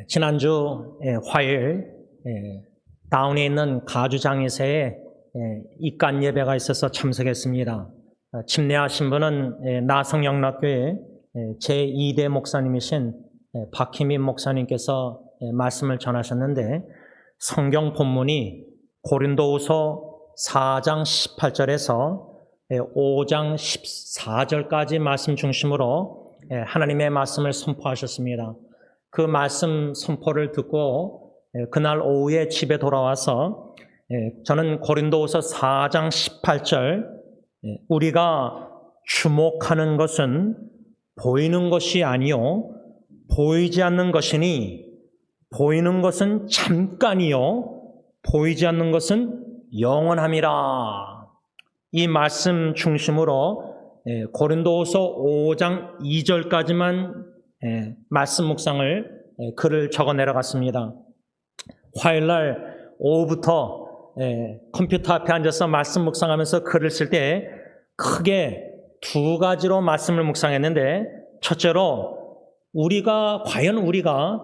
지난주 화요일 다운에 있는 가주장에서의 입간 예배가 있어서 참석했습니다. 침례하신 분은 나성영락교회 제2대 목사님이신 박희민 목사님께서 말씀을 전하셨는데, 성경 본문이 고린도후서 4장 18절에서 5장 14절까지 말씀 중심으로 하나님의 말씀을 선포하셨습니다. 그 말씀 선포를 듣고 그날 오후에 집에 돌아와서 저는 고린도후서 4장 18절, 우리가 주목하는 것은 보이는 것이 아니요 보이지 않는 것이니 보이는 것은 잠깐이요 보이지 않는 것은 영원함이라. 이 말씀 중심으로 고린도후서 5장 2절까지만 말씀 묵상을 글을 적어 내려갔습니다. 화요일날 오후부터 컴퓨터 앞에 앉아서 말씀 묵상하면서 글을 쓸 때 크게 두 가지로 말씀을 묵상했는데, 첫째로 과연 우리가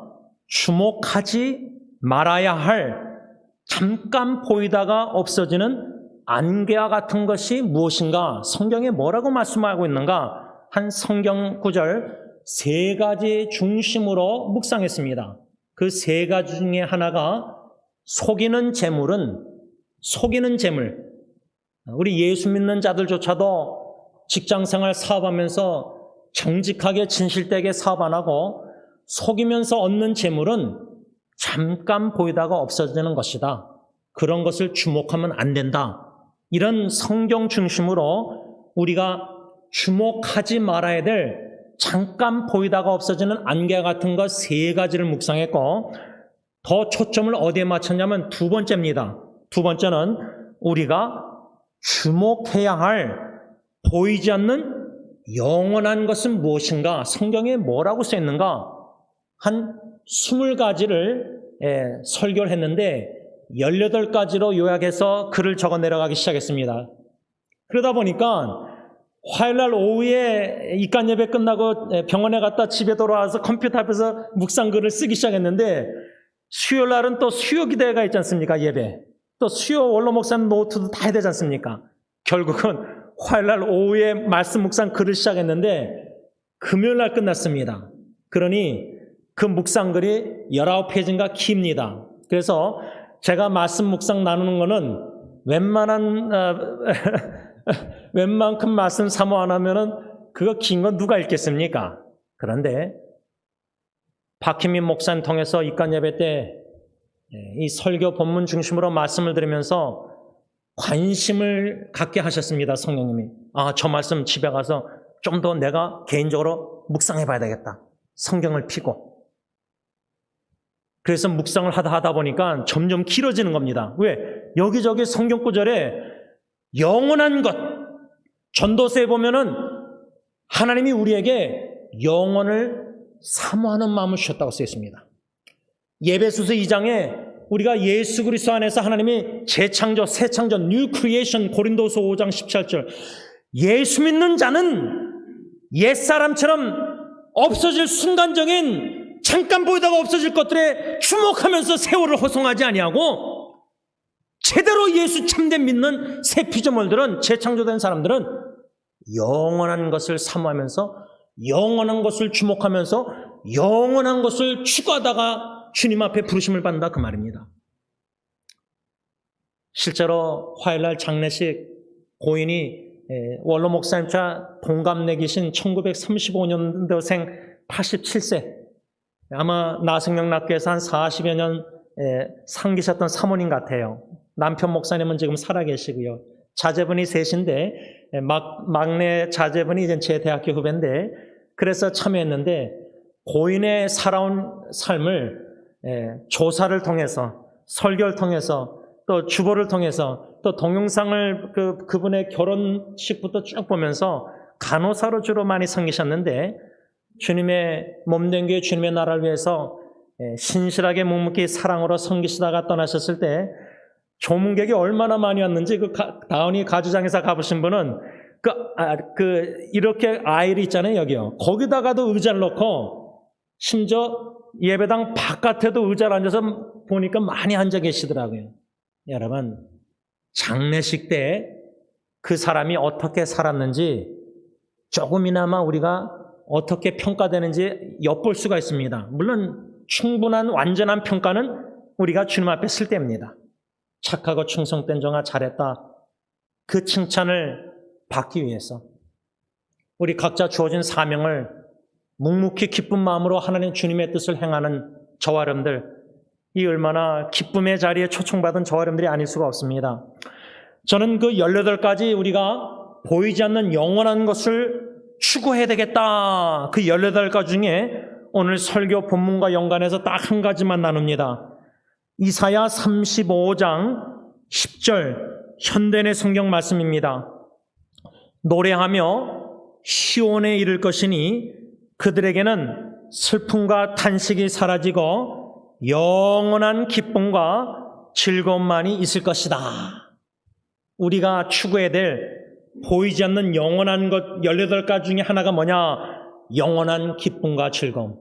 주목하지 말아야 할 잠깐 보이다가 없어지는 안개와 같은 것이 무엇인가, 성경에 뭐라고 말씀하고 있는가, 한 성경 구절 세 가지 중심으로 묵상했습니다. 그 세 가지 중에 하나가 속이는 재물. 우리 예수 믿는 자들조차도 직장생활 사업하면서 정직하게 진실되게 사업 안 하고 속이면서 얻는 재물은 잠깐 보이다가 없어지는 것이다. 그런 것을 주목하면 안 된다. 이런 성경 중심으로 우리가 주목하지 말아야 될 잠깐 보이다가 없어지는 안개 같은 것 세 가지를 묵상했고, 더 초점을 어디에 맞췄냐면 두 번째입니다. 두 번째는 우리가 주목해야 할 보이지 않는 영원한 것은 무엇인가, 성경에 뭐라고 써 있는가, 한 20가지를 설교를 했는데 18가지로 요약해서 글을 적어 내려가기 시작했습니다. 그러다 보니까 화요일날 오후에 입간 예배 끝나고 병원에 갔다 집에 돌아와서 컴퓨터 앞에서 묵상글을 쓰기 시작했는데, 수요일날은 또 수요 기대가 있지 않습니까? 예배. 또 수요 원로 목사님 노트도 다 해야 되지 않습니까? 결국은 화요일날 오후에 말씀 묵상 글을 시작했는데 금요일날 끝났습니다. 그러니 그 묵상글이 19페이지인가 깁니다. 그래서 제가 말씀 묵상 나누는 거는 웬만큼 말씀 사모 안 하면은 그거 긴 건 누가 읽겠습니까? 그런데 박희민 목사님 통해서 입간 예배 때 이 설교 본문 중심으로 말씀을 들으면서 관심을 갖게 하셨습니다. 성령님이. 저 말씀 집에 가서 좀 더 내가 개인적으로 묵상해 봐야 되겠다. 성경을 피고. 그래서 묵상을 하다 보니까 점점 길어지는 겁니다. 왜? 여기저기 성경 구절에 영원한 것, 전도서에 보면은 하나님이 우리에게 영원을 사모하는 마음을 주셨다고 쓰여 있습니다. 예배소서 2장에 우리가 예수 그리스도 안에서 하나님이 재창조, 새창조, 뉴 크리에이션, 고린도서 5장 17절, 예수 믿는 자는 옛사람처럼 없어질 순간적인 잠깐 보이다가 없어질 것들에 주목하면서 세월을 호송하지 아니하고, 제대로 예수 참된 믿는 새 피조물들은, 재창조된 사람들은 영원한 것을 사모하면서 영원한 것을 주목하면서 영원한 것을 추구하다가 주님 앞에 부르심을 받는다, 그 말입니다. 실제로 화요일날 장례식 고인이 원로 목사님과 동갑내기신 1935년도생 87세, 아마 나성영락교에서 한 40여 년 상기셨던 사모님 같아요. 남편 목사님은 지금 살아계시고요. 자제분이 셋인데 막내 자제분이 이제 제 대학교 후배인데, 그래서 참여했는데 고인의 살아온 삶을 조사를 통해서, 설교를 통해서, 또 주보를 통해서, 또 동영상을 그분의 결혼식부터 쭉 보면서 간호사로 주로 많이 섬기셨는데, 주님의 몸된 교회, 주님의 나라를 위해서 신실하게 묵묵히 사랑으로 섬기시다가 떠나셨을 때 조문객이 얼마나 많이 왔는지, 다운이 가주장에서 가보신 분은 이렇게 아이를 있잖아요, 여기요. 거기다가도 의자를 놓고 심지어 예배당 바깥에도 의자를 앉아서 보니까 많이 앉아 계시더라고요. 여러분, 장례식 때 그 사람이 어떻게 살았는지 조금이나마 우리가 어떻게 평가되는지 엿볼 수가 있습니다. 물론 충분한 완전한 평가는 우리가 주님 앞에 쓸 때입니다. 착하고 충성된 종아 잘했다. 그 칭찬을 받기 위해서 우리 각자 주어진 사명을 묵묵히 기쁜 마음으로 하나님 주님의 뜻을 행하는 저와 여러분들, 이 얼마나 기쁨의 자리에 초청받은 저와 여러분들이 아닐 수가 없습니다. 저는 그 18가지 우리가 보이지 않는 영원한 것을 추구해야 되겠다. 그 18가지 중에 오늘 설교 본문과 연관해서 딱 한 가지만 나눕니다. 이사야 35장 10절 현대의 성경 말씀입니다. 노래하며 시온에 이를 것이니 그들에게는 슬픔과 탄식이 사라지고 영원한 기쁨과 즐거움만이 있을 것이다. 우리가 추구해야 될 보이지 않는 영원한 것 18가지 중에 하나가 뭐냐? 영원한 기쁨과 즐거움.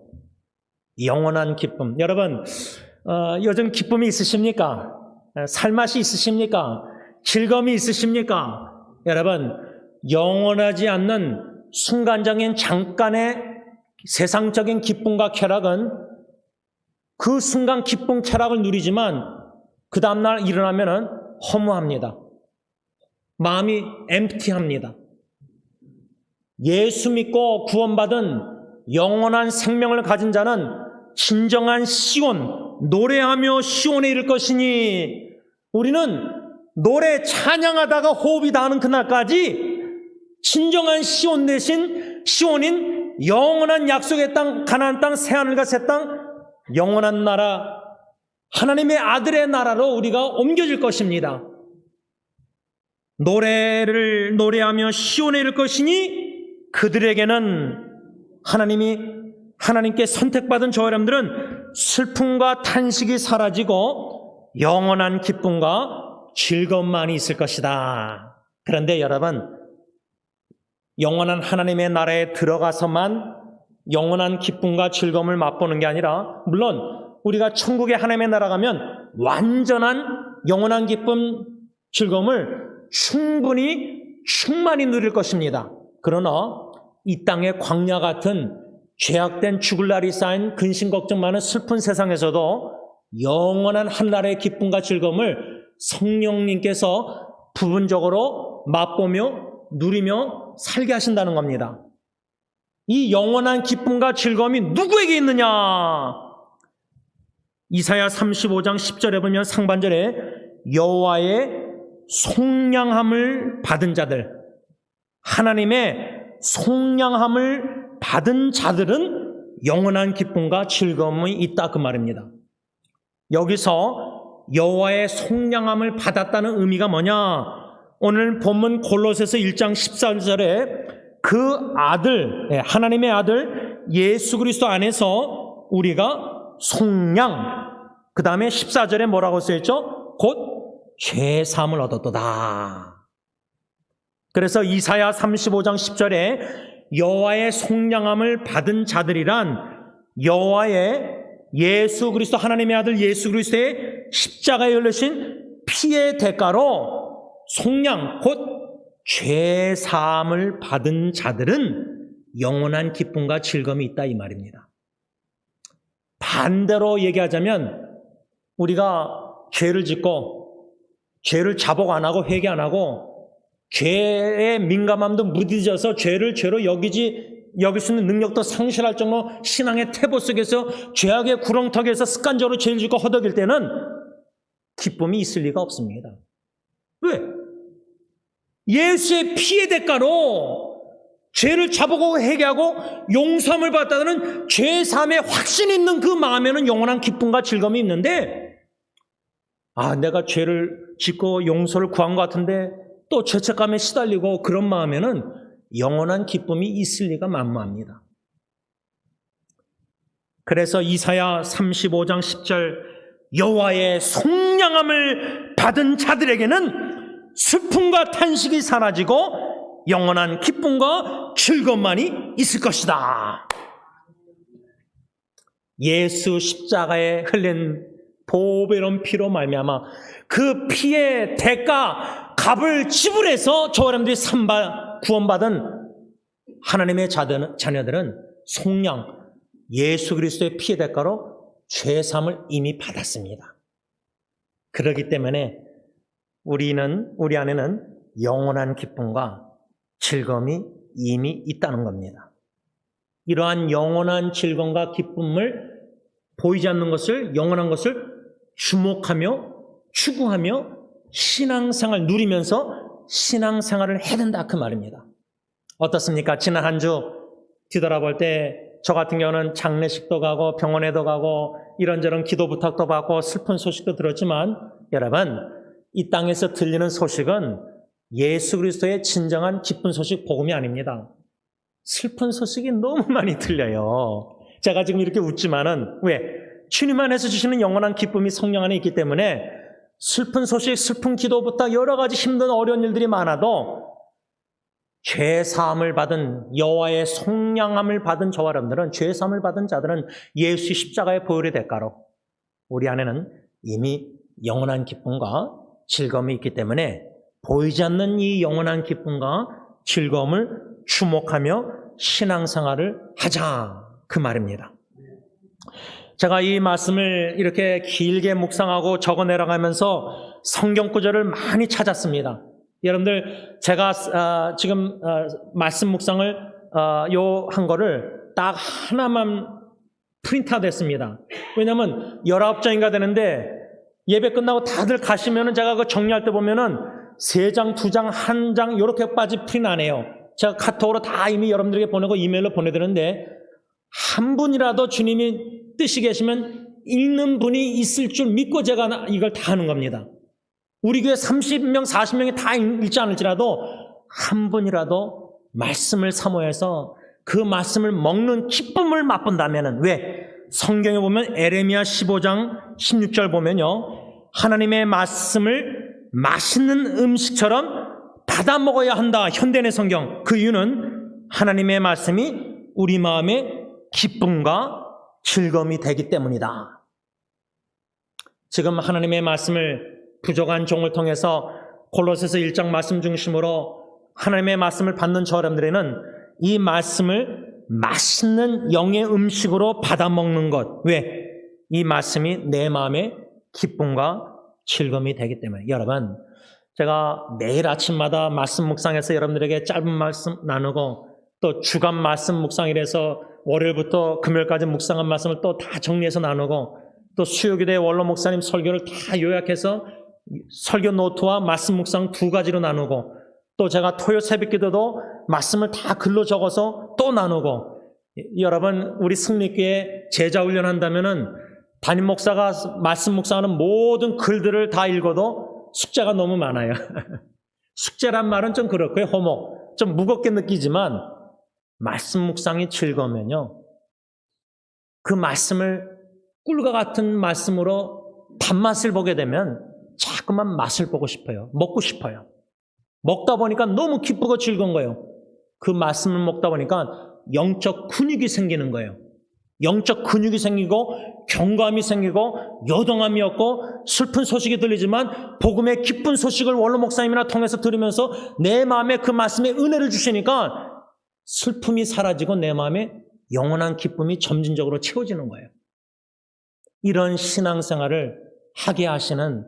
영원한 기쁨. 여러분, 요즘 기쁨이 있으십니까? 살맛이 있으십니까? 즐거움이 있으십니까? 여러분, 영원하지 않는 순간적인 잠깐의 세상적인 기쁨과 쾌락은 그 순간 기쁨, 쾌락을 누리지만 그 다음날 일어나면은 허무합니다. 마음이 엠프티합니다. 예수 믿고 구원받은 영원한 생명을 가진 자는 진정한 시온, 노래하며 시온에 이를 것이니, 우리는 노래 찬양하다가 호흡이 닿는 그날까지 진정한 시온 대신 시온인 영원한 약속의 땅, 가나안 땅, 새하늘과 새 땅, 영원한 나라, 하나님의 아들의 나라로 우리가 옮겨질 것입니다. 노래를 노래하며 시온에 이를 것이니 그들에게는 하나님께 선택받은 저 여러분들은 슬픔과 탄식이 사라지고 영원한 기쁨과 즐거움만이 있을 것이다. 그런데 여러분, 영원한 하나님의 나라에 들어가서만 영원한 기쁨과 즐거움을 맛보는 게 아니라, 물론 우리가 천국의 하나님의 나라 가면 완전한 영원한 기쁨, 즐거움을 충만히 누릴 것입니다. 그러나 이 땅의 광야 같은 죄악된 죽을 날이 쌓인 근심 걱정 많은 슬픈 세상에서도 영원한 한나라의 기쁨과 즐거움을 성령님께서 부분적으로 맛보며 누리며 살게 하신다는 겁니다. 이 영원한 기쁨과 즐거움이 누구에게 있느냐? 이사야 35장 10절에 보면 상반절에 여호와의 속량함을 받은 자들, 하나님의 속량함을 받은 자들은 영원한 기쁨과 즐거움이 있다, 그 말입니다. 여기서 여호와의 속량함을 받았다는 의미가 뭐냐? 오늘 본문 골로새서 1장 14절에 그 아들, 하나님의 아들 예수 그리스도 안에서 우리가 속량, 그 다음에 14절에 뭐라고 써있죠? 곧 죄사함을 얻었도다. 그래서 이사야 35장 10절에 여호와의 속량함을 받은 자들이란 여호와의 예수 그리스도, 하나님의 아들 예수 그리스도의 십자가에 흘리신 피의 대가로 속량, 곧 죄사함을 받은 자들은 영원한 기쁨과 즐거움이 있다, 이 말입니다. 반대로 얘기하자면 우리가 죄를 짓고 죄를 자복 안 하고 회개 안 하고 죄의 민감함도 무뎌져서 죄를 죄로 여길 수 있는 능력도 상실할 정도로 신앙의 태보 속에서 죄악의 구렁텅이에서 습관적으로 죄를 짓고 허덕일 때는 기쁨이 있을 리가 없습니다. 왜? 예수의 피의 대가로 죄를 자복하고 회개하고 용서함을 받다는 죄사함의 확신이 있는 그 마음에는 영원한 기쁨과 즐거움이 있는데, 내가 죄를 짓고 용서를 구한 것 같은데 또 죄책감에 시달리고 그런 마음에는 영원한 기쁨이 있을 리가 만무합니다. 그래서 이사야 35장 10절 여호와의 속량함을 받은 자들에게는 슬픔과 탄식이 사라지고 영원한 기쁨과 즐거움만이 있을 것이다. 예수 십자가에 흘린 보배로운 피로 말미암아 그 피의 대가 값을 지불해서 저 사람들이 구원받은 하나님의 자녀들은 속량 예수 그리스도의 피의 대가로 죄사함을 이미 받았습니다. 그렇기 때문에 우리 안에는 영원한 기쁨과 즐거움이 이미 있다는 겁니다. 이러한 영원한 즐거움과 기쁨을 보이지 않는 것을, 영원한 것을 주목하며 추구하며 신앙생활 누리면서 신앙생활을 해야 된다 그 말입니다. 어떻습니까? 지난 한 주 뒤돌아볼 때 저 같은 경우는 장례식도 가고 병원에도 가고 이런저런 기도 부탁도 받고 슬픈 소식도 들었지만 여러분 이 땅에서 들리는 소식은 예수 그리스도의 진정한 기쁜 소식 복음이 아닙니다. 슬픈 소식이 너무 많이 들려요. 제가 지금 이렇게 웃지만은 왜? 주님 안에서 주시는 영원한 기쁨이 성령 안에 있기 때문에 슬픈 소식, 슬픈 기도부터 여러 가지 힘든 어려운 일들이 많아도 죄사함을 받은 여호와의 속량함을 받은 저와 여러분들은 죄사함을 받은 자들은 예수의 십자가의 보혈의 대가로 우리 안에는 이미 영원한 기쁨과 즐거움이 있기 때문에 보이지 않는 이 영원한 기쁨과 즐거움을 주목하며 신앙생활을 하자 그 말입니다. 제가 이 말씀을 이렇게 길게 묵상하고 적어내려가면서 성경 구절을 많이 찾았습니다. 여러분들 제가 지금 말씀 묵상을 한 거를 딱 하나만 프린트아웃 했습니다. 왜냐하면 19장인가 되는데 예배 끝나고 다들 가시면은 제가 그 정리할 때 보면은 3장, 2장, 1장 이렇게까지 프린트 안 해요. 제가 카톡으로 다 이미 여러분들에게 보내고 이메일로 보내드렸는데 한 분이라도 주님이 뜻이 계시면 읽는 분이 있을 줄 믿고 제가 이걸 다 하는 겁니다. 우리 교회 30명, 40명이 다 읽지 않을지라도 한 분이라도 말씀을 사모해서 그 말씀을 먹는 기쁨을 맛본다면은 왜? 성경에 보면 에레미야 15장 16절 보면요. 하나님의 말씀을 맛있는 음식처럼 받아 먹어야 한다. 현대인의 성경. 그 이유는 하나님의 말씀이 우리 마음의 기쁨과 즐거움이 되기 때문이다. 지금 하나님의 말씀을 부족한 종을 통해서 골로새서 1장 말씀 중심으로 하나님의 말씀을 받는 저 여러분들에는 이 말씀을 맛있는 영의 음식으로 받아 먹는 것. 왜? 이 말씀이 내 마음의 기쁨과 즐거움이 되기 때문에. 여러분, 제가 매일 아침마다 말씀 묵상해서 여러분들에게 짧은 말씀 나누고 또 주간 말씀 묵상이라서 월요일부터 금요일까지 묵상한 말씀을 또 다 정리해서 나누고 또 수요기도의 원로 목사님 설교를 다 요약해서 설교 노트와 말씀 묵상 2가지로 나누고 또 제가 토요 새벽기도도 말씀을 다 글로 적어서 또 나누고 여러분 우리 승리교회 제자 훈련한다면은 담임 목사가 말씀 묵상하는 모든 글들을 다 읽어도 숙제가 너무 많아요. 숙제란 말은 좀 그렇고요. 호목 좀 무겁게 느끼지만 말씀 묵상이 즐거우면요. 그 말씀을 꿀과 같은 말씀으로 단맛을 보게 되면 자꾸만 맛을 보고 싶어요. 먹고 싶어요. 먹다 보니까 너무 기쁘고 즐거운 거예요. 그 말씀을 먹다 보니까 영적 근육이 생기는 거예요. 영적 근육이 생기고 경감이 생기고 요동함이 없고 슬픈 소식이 들리지만 복음의 기쁜 소식을 원로 목사님이나 통해서 들으면서 내 마음에 그 말씀에 은혜를 주시니까 슬픔이 사라지고 내 마음에 영원한 기쁨이 점진적으로 채워지는 거예요. 이런 신앙생활을 하게 하시는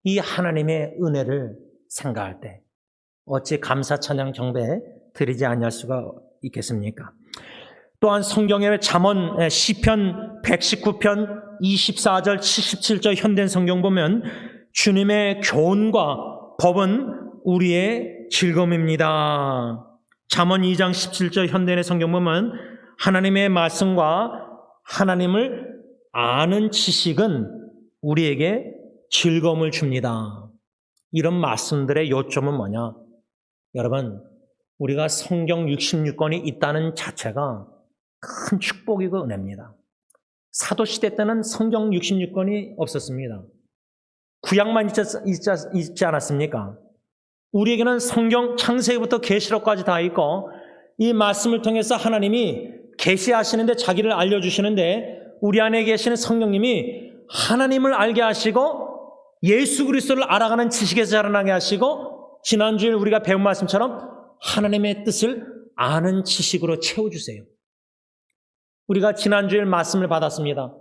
이 하나님의 은혜를 생각할 때 어찌 감사 찬양 경배 드리지 아니할 수가 있겠습니까? 또한 성경의 잠언 시편 119편 24절 77절 현대인 성경 보면 주님의 교훈과 법은 우리의 즐거움입니다. 잠언 2장 17절 현대인의 성경 보면 하나님의 말씀과 하나님을 아는 지식은 우리에게 즐거움을 줍니다. 이런 말씀들의 요점은 뭐냐? 여러분, 우리가 성경 66권이 있다는 자체가 큰 축복이고 은혜입니다. 사도시대 때는 성경 66권이 없었습니다. 구약만 있지 않았습니까? 우리에게는 성경 창세기부터 계시록까지 다 있고 이 말씀을 통해서 하나님이 계시하시는데 자기를 알려주시는데 우리 안에 계시는 성령님이 하나님을 알게 하시고 예수 그리스도를 알아가는 지식에서 자라나게 하시고 지난주에 우리가 배운 말씀처럼 하나님의 뜻을 아는 지식으로 채워주세요. 우리가 지난주에 말씀을 받았습니다.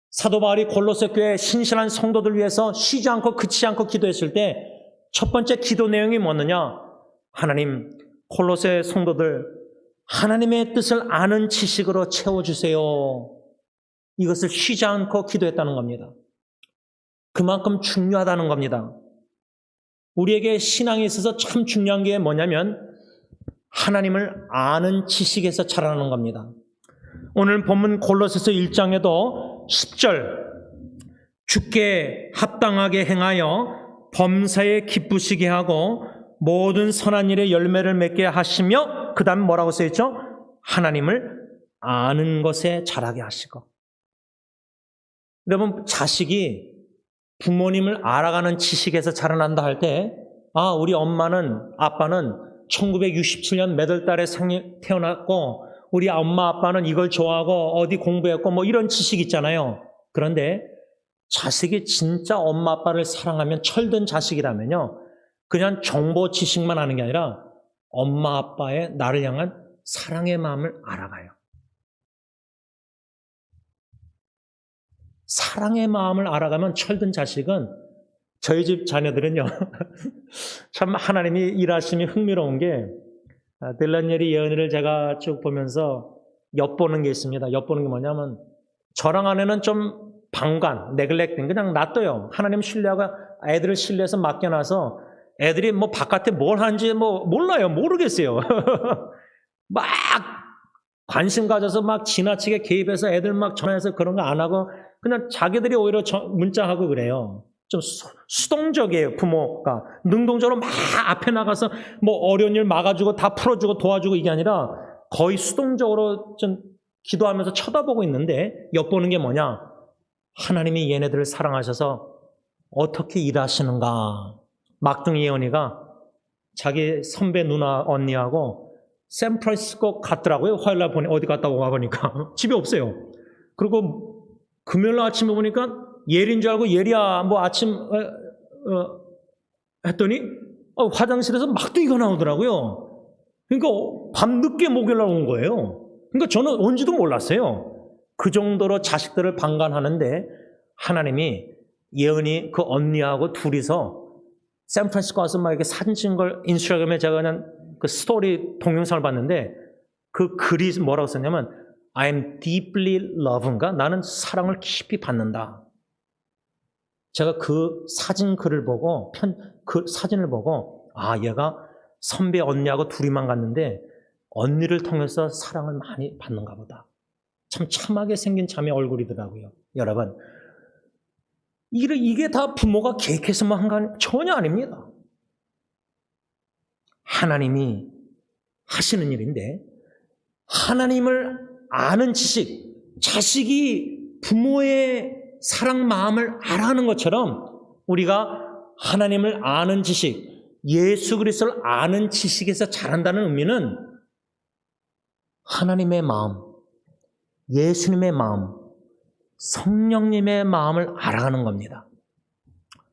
사도 바울이 골로새 교회 신실한 성도들 위해서 쉬지 않고 그치지 않고 기도했을 때 첫 번째 기도 내용이 뭐느냐? 하나님, 골로새 성도들 하나님의 뜻을 아는 지식으로 채워주세요. 이것을 쉬지 않고 기도했다는 겁니다. 그만큼 중요하다는 겁니다. 우리에게 신앙에 있어서 참 중요한 게 뭐냐면 하나님을 아는 지식에서 자라는 겁니다. 오늘 본문 골로새서 1장에도 10절 주께 합당하게 행하여 범사에 기쁘시게 하고 모든 선한 일에 열매를 맺게 하시며 그 다음 뭐라고 써있죠? 하나님을 아는 것에 자라게 하시고. 여러분, 자식이 부모님을 알아가는 지식에서 자라난다 할 때 우리 엄마는 아빠는 1967년 몇 월 달에 태어났고 우리 엄마 아빠는 이걸 좋아하고 어디 공부했고 뭐 이런 지식 있잖아요. 그런데 자식이 진짜 엄마 아빠를 사랑하면 철든 자식이라면요, 그냥 정보 지식만 아는 게 아니라 엄마 아빠의 나를 향한 사랑의 마음을 알아가요. 사랑의 마음을 알아가면 철든 자식은, 저희 집 자녀들은요 참 하나님이 일하심이 흥미로운 게 딜런예리 예언을 제가 쭉 보면서 엿보는 게 있습니다. 엿보는 게 뭐냐면 저랑 아내는 좀 방관, 네글렉팅, 그냥 놔둬요. 하나님 신뢰하고 애들을 신뢰해서 맡겨놔서 애들이 뭐 바깥에 뭘 하는지 뭐 몰라요. 모르겠어요. 막 관심 가져서 막 지나치게 개입해서 애들 막 전화해서 그런 거 안 하고 그냥 자기들이 오히려 문자하고 그래요. 좀 수동적이에요. 부모가 능동적으로 막 앞에 나가서 뭐 어려운 일 막아주고 다 풀어주고 도와주고 이게 아니라 거의 수동적으로 좀 기도하면서 쳐다보고 있는데 엿보는 게 뭐냐? 하나님이 얘네들을 사랑하셔서 어떻게 일하시는가. 막둥이 예언이가 자기 선배 누나 언니하고 샌프란시스코 갔더라고요. 화요일날 어디 갔다 와보니까 집에 없어요. 그리고 금요일 아침에 보니까 예리인 줄 알고 예리야 뭐 아침 했더니 화장실에서 막둥이가 나오더라고요. 그러니까 밤늦게 목요일날 온 거예요. 그러니까 저는 온지도 몰랐어요. 그 정도로 자식들을 방관하는데 하나님이 예언이 그 언니하고 둘이서 샌프란시스코 와서 막 이렇게 사진 찍은 걸 인스타그램에 제가 그냥 그 스토리 동영상을 봤는데 그 글이 뭐라고 썼냐면 I am deeply love인가? 나는 사랑을 깊이 받는다. 제가 그 사진 글을 보고 그 사진을 보고 얘가 선배 언니하고 둘이만 갔는데 언니를 통해서 사랑을 많이 받는가 보다. 참 참하게 생긴 자매 얼굴이더라고요. 여러분, 이게 다 부모가 계획해서만 한 거 전혀 아닙니다. 하나님이 하시는 일인데 하나님을 아는 지식, 자식이 부모의 사랑 마음을 알아하는 것처럼 우리가 하나님을 아는 지식, 예수 그리스도를 아는 지식에서 자란다는 의미는 하나님의 마음, 예수님의 마음, 성령님의 마음을 알아가는 겁니다.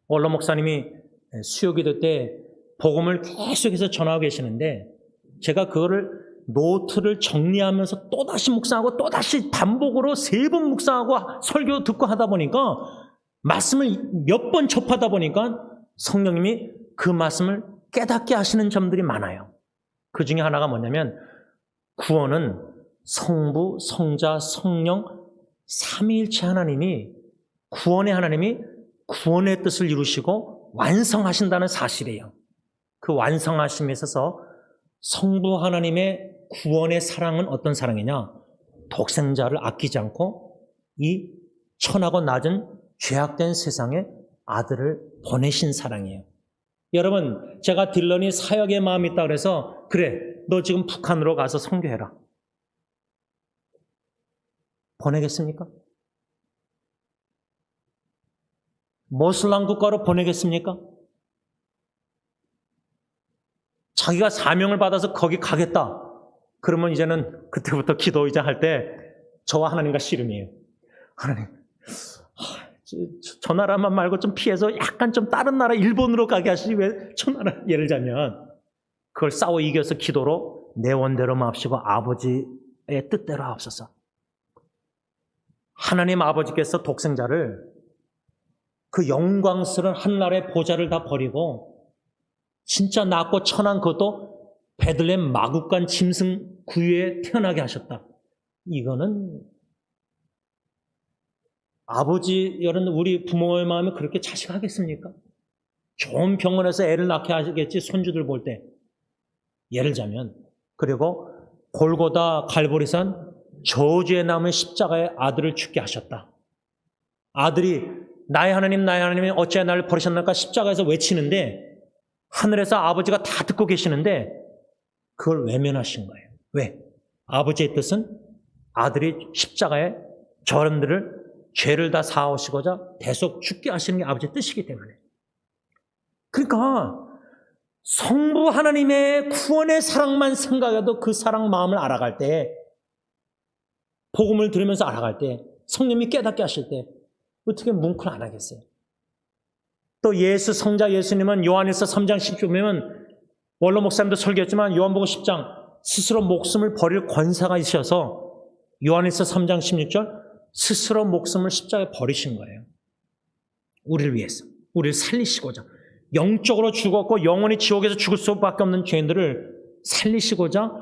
원로 목사님이 수요기도 때 복음을 계속해서 전하고 계시는데 제가 그거를 노트를 정리하면서 또다시 묵상하고 또다시 반복으로 3번 묵상하고 설교 듣고 하다 보니까 말씀을 몇 번 접하다 보니까 성령님이 그 말씀을 깨닫게 하시는 점들이 많아요. 그 중에 하나가 뭐냐면 구원은 성부, 성자, 성령 삼위일체 하나님이 구원의 뜻을 이루시고 완성하신다는 사실이에요. 그 완성하심에 있어서 성부 하나님의 구원의 사랑은 어떤 사랑이냐? 독생자를 아끼지 않고 이 천하고 낮은 죄악된 세상에 아들을 보내신 사랑이에요. 여러분, 제가 딜런이 사역의 마음이 있다 그래서 그래, 너 지금 북한으로 가서 선교해라. 보내겠습니까? 모슬람 국가로 보내겠습니까? 자기가 사명을 받아서 거기 가겠다. 그러면 이제는 그때부터 기도 이제 할 때 저와 하나님과 씨름이에요. 하나님, 저 나라만 말고 좀 피해서 약간 좀 다른 나라 일본으로 가게 하시지 왜 저 나라 예를 들자면 그걸 싸워 이겨서 기도로 내 원대로 마옵시고 아버지의 뜻대로 하옵소서. 하나님 아버지께서 독생자를 그 영광스러운 하늘나라의 보좌를 다 버리고 진짜 낮고 천한 그것도 베들레헴 마구간 짐승 구유에 태어나게 하셨다. 이거는 아버지, 여러분 우리 부모의 마음이 그렇게 자식하겠습니까? 좋은 병원에서 애를 낳게 하겠지, 손주들 볼 때. 예를 들자면, 그리고 골고다 갈보리산 저주의 남은 십자가에 아들을 죽게 하셨다. 아들이 나의 하나님이 어찌하여 나를 버리셨나까 십자가에서 외치는데 하늘에서 아버지가 다 듣고 계시는데 그걸 외면하신 거예요. 왜? 아버지의 뜻은 아들이 십자가에 저람들을 죄를 다 사하시고자 대속 죽게 하시는 게 아버지의 뜻이기 때문에. 그러니까 성부 하나님의 구원의 사랑만 생각해도 그 사랑 마음을 알아갈 때, 복음을 들으면서 알아갈 때, 성령님이 깨닫게 하실 때 어떻게 뭉클 안 하겠어요? 또 예수 성자 예수님은 요한일서 3장 10절이면 원로 목사님도 설교했지만 요한복음 10장 스스로 목숨을 버릴 권세가 있어서 요한일서 3장 16절 스스로 목숨을 십자가에 버리신 거예요. 우리를 위해서, 우리를 살리시고자. 영적으로 죽었고 영원히 지옥에서 죽을 수밖에 없는 죄인들을 살리시고자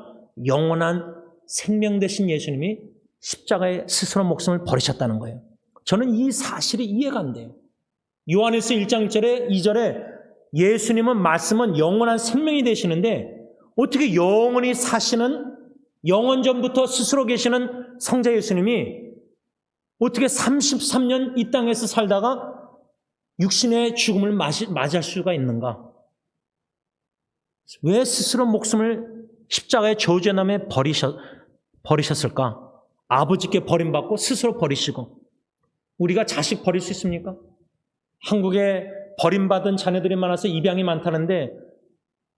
영원한 생명 되신 예수님이 십자가에 스스로 목숨을 버리셨다는 거예요. 저는 이 사실이 이해가 안 돼요. 요한일서 1장 1절에 2절에 예수님은 말씀은 영원한 생명이 되시는데 어떻게 영원히 사시는 영원전부터 스스로 계시는 성자 예수님이 어떻게 33년 이 땅에서 살다가 육신의 죽음을 맞이할 수가 있는가? 왜 스스로 목숨을 십자가의 저주의 남에 버리셨을까? 아버지께 버림받고 스스로 버리시고. 우리가 자식 버릴 수 있습니까? 한국에 버림받은 자녀들이 많아서 입양이 많다는데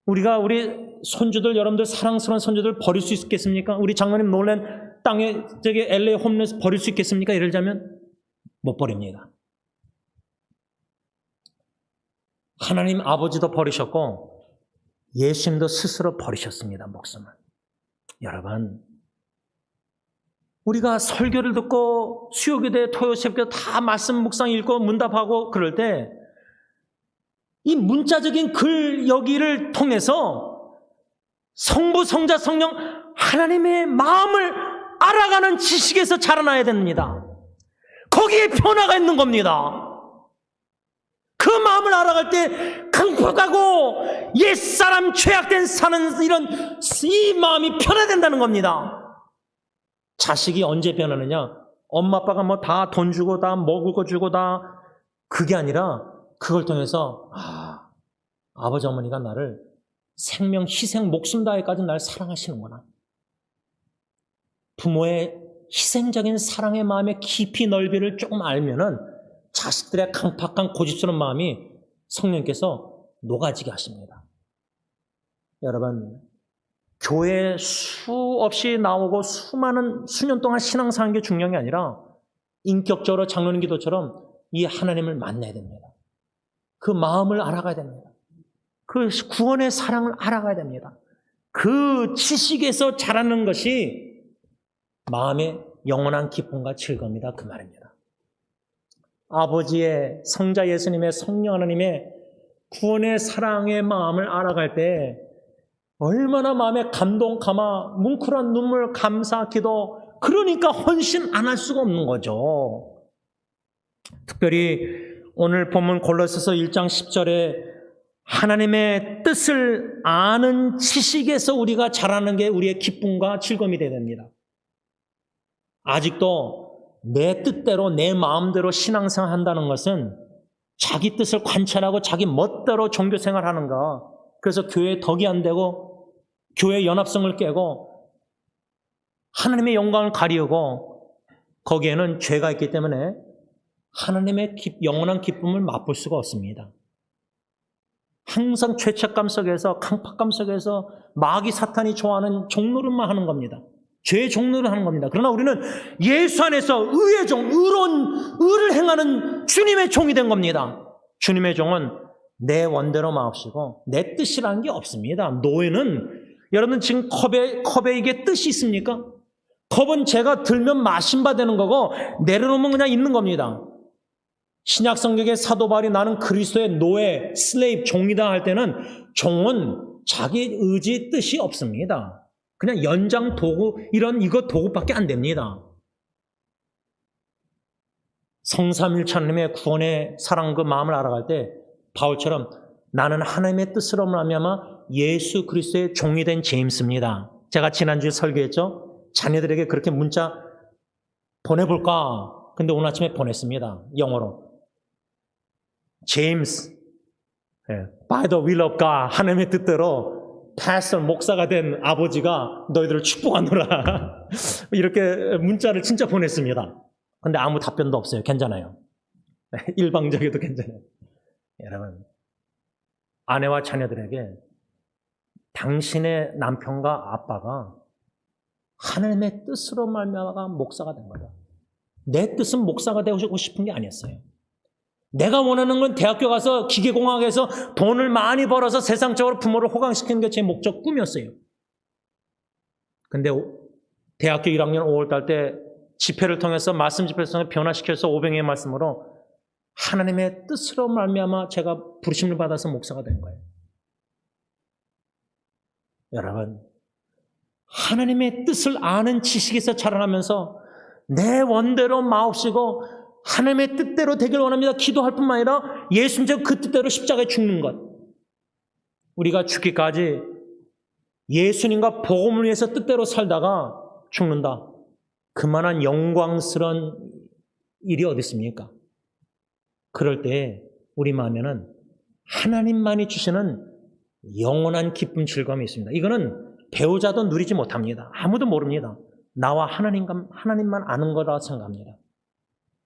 우리가 우리 손주들, 여러분들 사랑스러운 손주들 버릴 수 있겠습니까? 우리 장로님 놀란 땅에 저기 LA 홈레스 버릴 수 있겠습니까? 예를 들자면 못 버립니다. 하나님 아버지도 버리셨고 예수님도 스스로 버리셨습니다. 목숨을. 여러분, 우리가 설교를 듣고 수요교대, 토요새벽 다 말씀 묵상 읽고 문답하고 그럴 때 이 문자적인 글 여기를 통해서 성부, 성자, 성령 하나님의 마음을 알아가는 지식에서 자라나야 됩니다. 거기에 변화가 있는 겁니다. 그 마음을 알아갈 때 강팍하고 옛사람 죄악된 사는 이런 이 마음이 변화된다는 겁니다. 자식이 언제 변하느냐? 엄마 아빠가 뭐 다 돈 주고 다 먹을 거 주고 다 그게 아니라 그걸 통해서 아버지 어머니가 나를 생명 희생 목숨 다해까지 날 사랑하시는구나. 부모의 희생적인 사랑의 마음의 깊이 넓이를 조금 알면은 자식들의 강팍한 고집스러운 마음이 성령께서 녹아지게 하십니다. 여러분, 교회에 수없이 나오고 수년 동안 신앙사는 게 중요한 게 아니라 인격적으로 장로님 기도처럼 이 하나님을 만나야 됩니다. 그 마음을 알아가야 됩니다. 그 구원의 사랑을 알아가야 됩니다. 그 지식에서 자라는 것이 마음의 영원한 기쁨과 즐거움이다, 그 말입니다. 아버지의, 성자 예수님의, 성령 하나님의 구원의 사랑의 마음을 알아갈 때 얼마나 마음에 감동, 감화, 뭉클한 눈물, 감사, 기도, 그러니까 헌신 안 할 수가 없는 거죠. 특별히 오늘 본문 골로새서 1장 10절에 하나님의 뜻을 아는 지식에서 우리가 자라는 게 우리의 기쁨과 즐거움이 되어야 됩니다. 아직도 내 뜻대로 내 마음대로 신앙생활 한다는 것은 자기 뜻을 관찰하고 자기 멋대로 종교생활 하는가. 그래서 교회에 덕이 안 되고 교회의 연합성을 깨고 하나님의 영광을 가리우고 거기에는 죄가 있기 때문에 하나님의 영원한 기쁨을 맛볼 수가 없습니다. 항상 죄책감 속에서 강팍감 속에서 마귀 사탄이 좋아하는 종노릇만 하는 겁니다. 죄의 종로를 하는 겁니다. 그러나 우리는 예수 안에서 의의 종, 의를 행하는 주님의 종이 된 겁니다. 주님의 종은 내 원대로 마옵시고 내 뜻이라는 게 없습니다. 노예는 여러분 지금 컵에 이게 뜻이 있습니까? 컵은 제가 들면 마신 바 되는 거고 내려놓으면 그냥 있는 겁니다. 신약 성경의 사도 바울이 나는 그리스도의 노예, 슬레이브, 종이다 할 때는 종은 자기 의지 뜻이 없습니다. 그냥 연장 도구, 이거 도구밖에 안 됩니다. 성삼일천님의 구원의 사랑 그 마음을 알아갈 때 바울처럼 나는 하나님의 뜻으로 말미암아 예수 그리스도의 종이 된 제임스입니다. 제가 지난주에 설교했죠. 자녀들에게 그렇게 문자 보내볼까? 근데 오늘 아침에 보냈습니다. 영어로. 제임스, by the will of God, 하나님의 뜻대로 패스터 목사가 된 아버지가 너희들을 축복하노라. 이렇게 문자를 진짜 보냈습니다. 근데 아무 답변도 없어요. 괜찮아요. 일방적이어도 괜찮아요. 여러분, 아내와 자녀들에게 당신의 남편과 아빠가 하나님의 뜻으로 말미암아 목사가 된 거다. 내 뜻은 목사가 되고 싶은 게 아니었어요. 내가 원하는 건 대학교 가서 기계공학에서 돈을 많이 벌어서 세상적으로 부모를 호강시키는 게 제 목적 꿈이었어요. 근데 대학교 1학년 5월달 때 집회를 통해서 말씀 집회를 통해서 변화시켜서 500의 말씀으로 하나님의 뜻으로 말미암아 제가 부르심을 받아서 목사가 된 거예요. 여러분, 하나님의 뜻을 아는 지식에서 자라나면서 내 원대로 마옵시고 하나님의 뜻대로 되길 원합니다. 기도할 뿐만 아니라 예수님처럼 그 뜻대로 십자가에 죽는 것. 우리가 죽기까지 예수님과 복음을 위해서 뜻대로 살다가 죽는다. 그만한 영광스러운 일이 어디 있습니까? 그럴 때 우리 마음에는 하나님만이 주시는 영원한 기쁨, 즐거움이 있습니다. 이거는 배우자도 누리지 못합니다. 아무도 모릅니다. 나와 하나님만 아는 거라 생각합니다.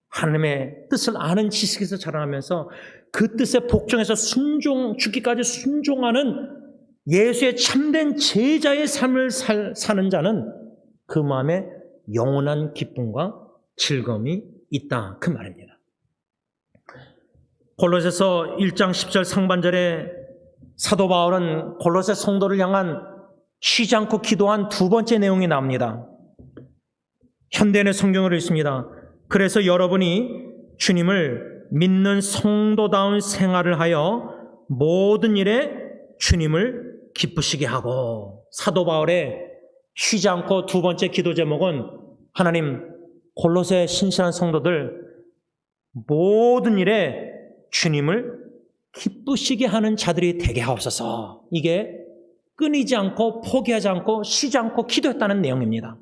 하나님의 뜻을 아는 지식에서 자라나면서 그 뜻에 복종해서 죽기까지 순종하는 예수의 참된 제자의 삶을 사는 자는 그 마음에 영원한 기쁨과 즐거움이 있다. 그 말입니다. 골로새서 1장 10절 상반절에 사도 바울은 골로새 성도를 향한 쉬지 않고 기도한 두 번째 내용이 나옵니다. 현대인의 성경으로 있습니다. 그래서 여러분이 주님을 믿는 성도다운 생활을 하여 모든 일에 주님을 기쁘시게 하고, 사도 바울의 쉬지 않고 두 번째 기도 제목은 하나님, 골로새 신실한 성도들 모든 일에 주님을 기쁘시게 하는 자들이 되게 하옵소서. 이게 끊이지 않고 포기하지 않고 쉬지 않고 기도했다는 내용입니다.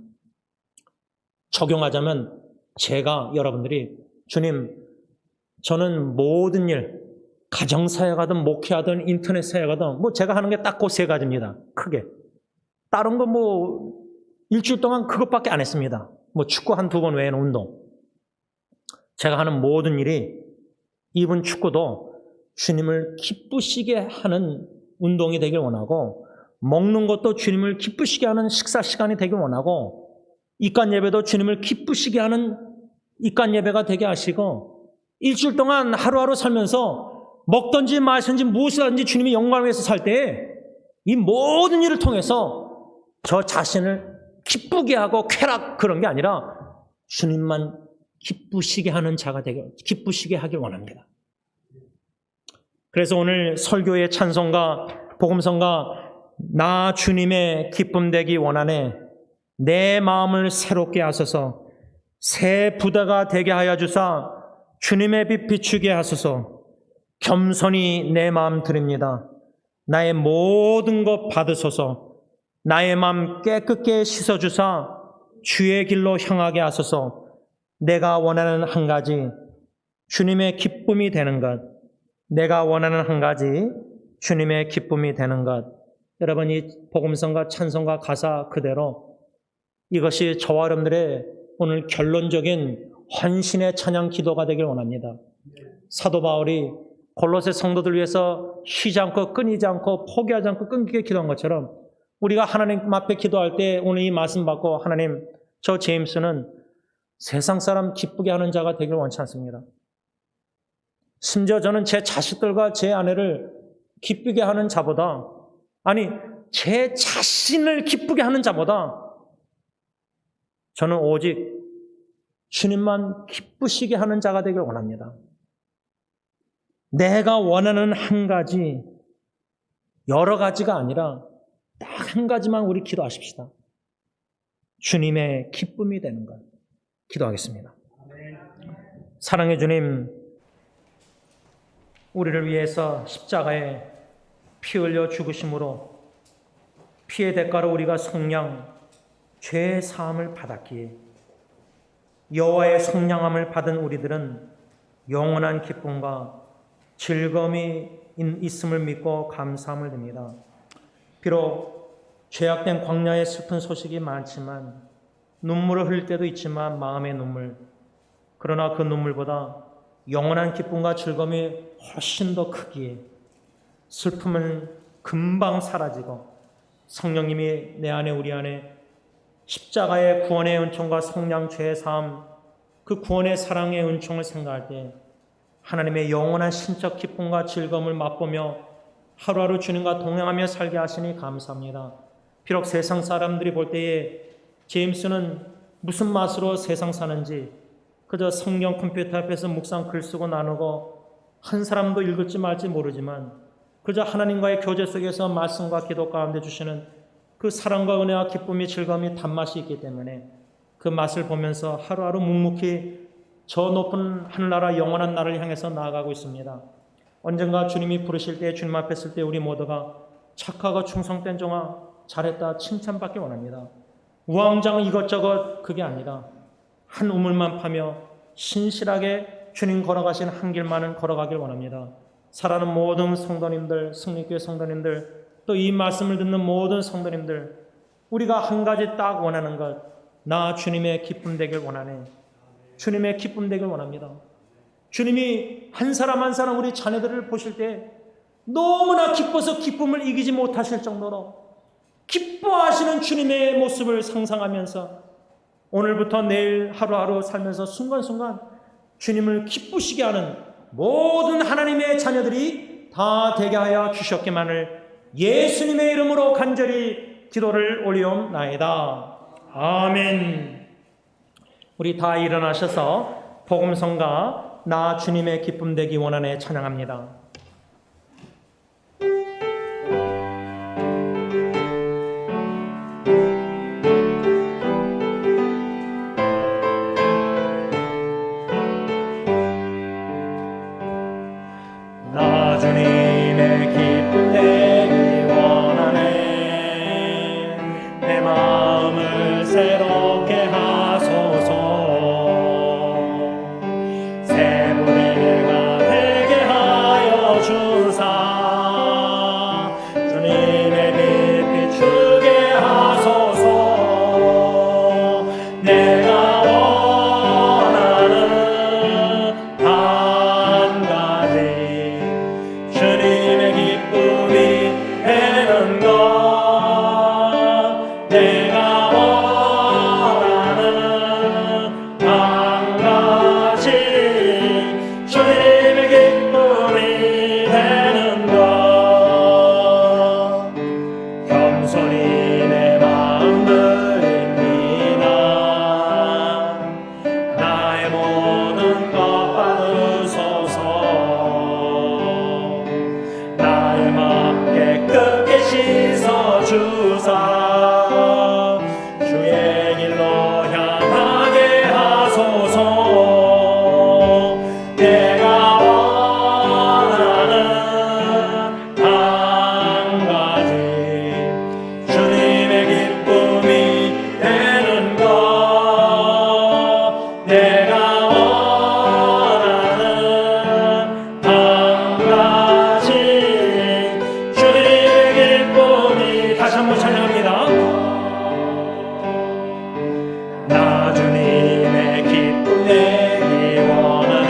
적용하자면 제가 여러분들이 주님, 저는 모든 일, 가정사역하든 목회하든 인터넷 사역하든 제가 하는 게 딱 그 세 가지입니다. 크게. 다른 거 일주일 동안 그것밖에 안 했습니다. 축구 한 두 번 외에는 운동. 제가 하는 모든 일이 이번 축구도 주님을 기쁘시게 하는 운동이 되길 원하고, 먹는 것도 주님을 기쁘시게 하는 식사 시간이 되길 원하고, 입간 예배도 주님을 기쁘시게 하는 입간 예배가 되게 하시고, 일주일 동안 하루하루 살면서 먹든지 마시든지 무엇을 하든지 주님의 영광을 위해서 살 때 이 모든 일을 통해서 저 자신을 기쁘게 하고 쾌락 그런 게 아니라 주님만 기쁘시게 하는 자가 되게, 기쁘시게 하길 원합니다. 그래서 오늘 설교의 찬송가, 복음성가 나 주님의 기쁨 되기 원하네, 내 마음을 새롭게 하소서, 새 부다가 되게 하여 주사 주님의 빛 비추게 하소서, 겸손히 내 마음 드립니다. 나의 모든 것 받으소서, 나의 마음 깨끗게 씻어주사 주의 길로 향하게 하소서. 내가 원하는 한 가지 주님의 기쁨이 되는 것, 내가 원하는 한 가지 주님의 기쁨이 되는 것. 여러분, 이 복음성과 찬송가 가사 그대로 이것이 저와 여러분들의 오늘 결론적인 헌신의 찬양 기도가 되길 원합니다. 사도 바울이 골로새 성도들 위해서 쉬지 않고 끊이지 않고 포기하지 않고 끈기게 기도한 것처럼 우리가 하나님 앞에 기도할 때 오늘 이 말씀 받고 하나님, 저 제임스는 세상 사람 기쁘게 하는 자가 되길 원치 않습니다. 심지어 저는 제 자식들과 제 아내를 기쁘게 하는 자보다, 아니 제 자신을 기쁘게 하는 자보다 저는 오직 주님만 기쁘시게 하는 자가 되길 원합니다. 내가 원하는 한 가지, 여러 가지가 아니라 딱 한 가지만 우리 기도하십시다. 주님의 기쁨이 되는 것. 기도하겠습니다. 사랑의 주님, 우리를 위해서 십자가에 피 흘려 죽으심으로 피의 대가로 우리가 속량, 죄의 사함을 받았기에 여호와의 속량함을 받은 우리들은 영원한 기쁨과 즐거움이 있음을 믿고 감사함을 드립니다. 비록 죄악된 광야의 슬픈 소식이 많지만, 눈물을 흘릴 때도 있지만 마음의 눈물, 그러나 그 눈물보다 영원한 기쁨과 즐거움이 훨씬 더 크기에 슬픔은 금방 사라지고 성령님이 내 안에 우리 안에 십자가의 구원의 은총과 속량 죄의 사함, 그 구원의 사랑의 은총을 생각할 때 하나님의 영원한 신적 기쁨과 즐거움을 맛보며 하루하루 주님과 동행하며 살게 하시니 감사합니다. 비록 세상 사람들이 볼 때에 제임스는 무슨 맛으로 세상 사는지 그저 성경 컴퓨터 앞에서 묵상 글 쓰고 나누고 한 사람도 읽을지 말지 모르지만 그저 하나님과의 교제 속에서 말씀과 기도 가운데 주시는 그 사랑과 은혜와 기쁨이 즐거움이 단맛이 있기 때문에 그 맛을 보면서 하루하루 묵묵히 저 높은 하늘나라 영원한 나라를 향해서 나아가고 있습니다. 언젠가 주님이 부르실 때, 주님 앞에 설 때 우리 모두가 착하고 충성된 종아 잘했다 칭찬받기 원합니다. 우왕좌왕 이것저것 그게 아니라 한 우물만 파며 신실하게 주님 걸어가신 한 길만은 걸어가길 원합니다. 사랑하는 모든 성도님들, 승리교회 성도님들, 또 이 말씀을 듣는 모든 성도님들, 우리가 한 가지 딱 원하는 것, 나 주님의 기쁨 되길 원하네. 주님의 기쁨 되길 원합니다. 주님이 한 사람 한 사람 우리 자녀들을 보실 때 너무나 기뻐서 기쁨을 이기지 못하실 정도로 기뻐하시는 주님의 모습을 상상하면서 오늘부터 내일 하루하루 살면서 순간순간 주님을 기쁘시게 하는 모든 하나님의 자녀들이 다 되게 하여 주셨기만을 예수님의 이름으로 간절히 기도를 올리옵나이다. 아멘. 우리 다 일어나셔서 복음성가 나 주님의 기쁨 되기 원하네 찬양합니다. 나 주님의 기쁨 되기 원하네. 내 마음을 새롭게 하소서. 새 노래가 되게 하여 주사. 주님의 빛 비추게 하소서. 내가 원하는 한 가지 주님의 기쁨이 되는 것. 내가 원하는 한 가지 주님의 기쁨이 되는 것. 겸손히 내 마음 드립니다. 나의 모든 것 받으소서. 나의 맘 깨끗게 씻어주사. 주의 길로 향하게 하소서. 내가 원하는 한 가지 주님의 기쁨이 되는 것. 내가 원하는 한 가지 주님의 기쁨이. 다시 한번 찬양합니다. 나 주님의 기쁨 되기 원하네.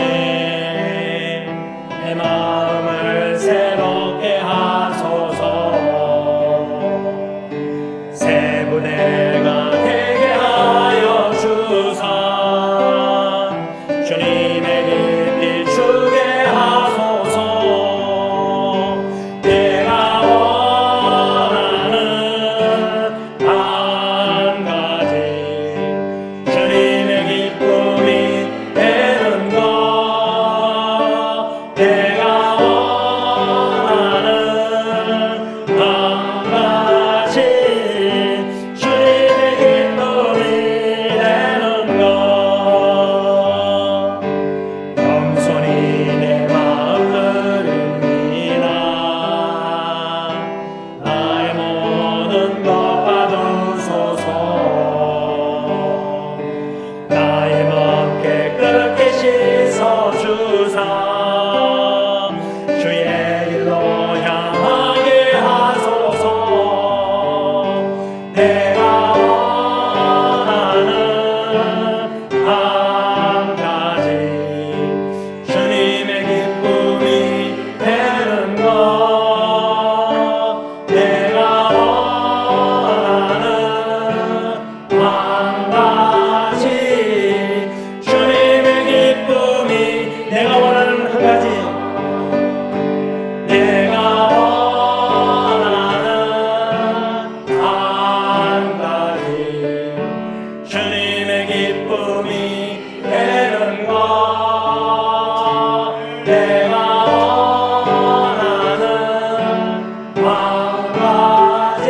내 마음을 새롭게 하소서. 주사 주의 길로 향하게 하소서. 내가 원하는 한 가지 주님의 기쁨이 되는 것. 내가 원하는 한 가지 주님의 기쁨이 내가 원하는 한 가지 내가 원하는 한 가지 주님의 기쁨이 되는 것. 내가 원하는 한 가지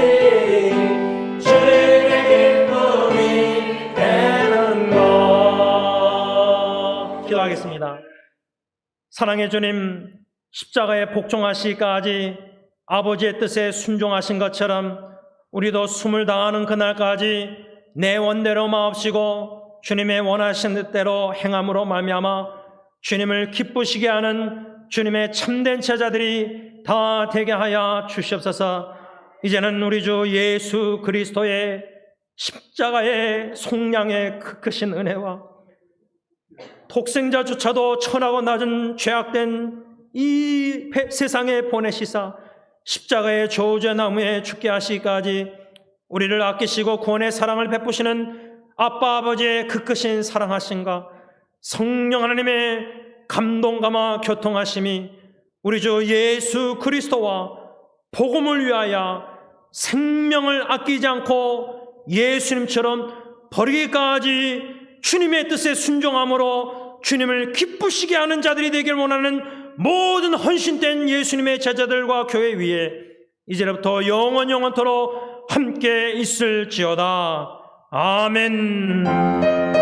주님의 기쁨이 되는 것. 기도하겠습니다. 사랑의 주님, 십자가에 복종하시기까지 아버지의 뜻에 순종하신 것처럼 우리도 숨을 다하는 그날까지 내 원대로 마옵시고 주님의 원하신 뜻대로 행함으로 말미암아 주님을 기쁘시게 하는 주님의 참된 제자들이 다 되게 하여 주시옵소서. 이제는 우리 주 예수 그리스도의 십자가의 속량의 그 크신 은혜와 독생자조차도 천하고 낮은 죄악된 이 세상에 보내시사 십자가의 저주의 나무에 죽게 하시기까지 우리를 아끼시고 구원의 사랑을 베푸시는 아빠 아버지의 그 크신 사랑하심과 성령 하나님의 감동감화 교통하심이 우리 주 예수 그리스도와 복음을 위하여 생명을 아끼지 않고 예수님처럼 버리기까지 주님의 뜻에 순종함으로 주님을 기쁘시게 하는 자들이 되길 원하는 모든 헌신된 예수님의 제자들과 교회 위에 이제부터 영원토록 함께 있을지어다. 아멘.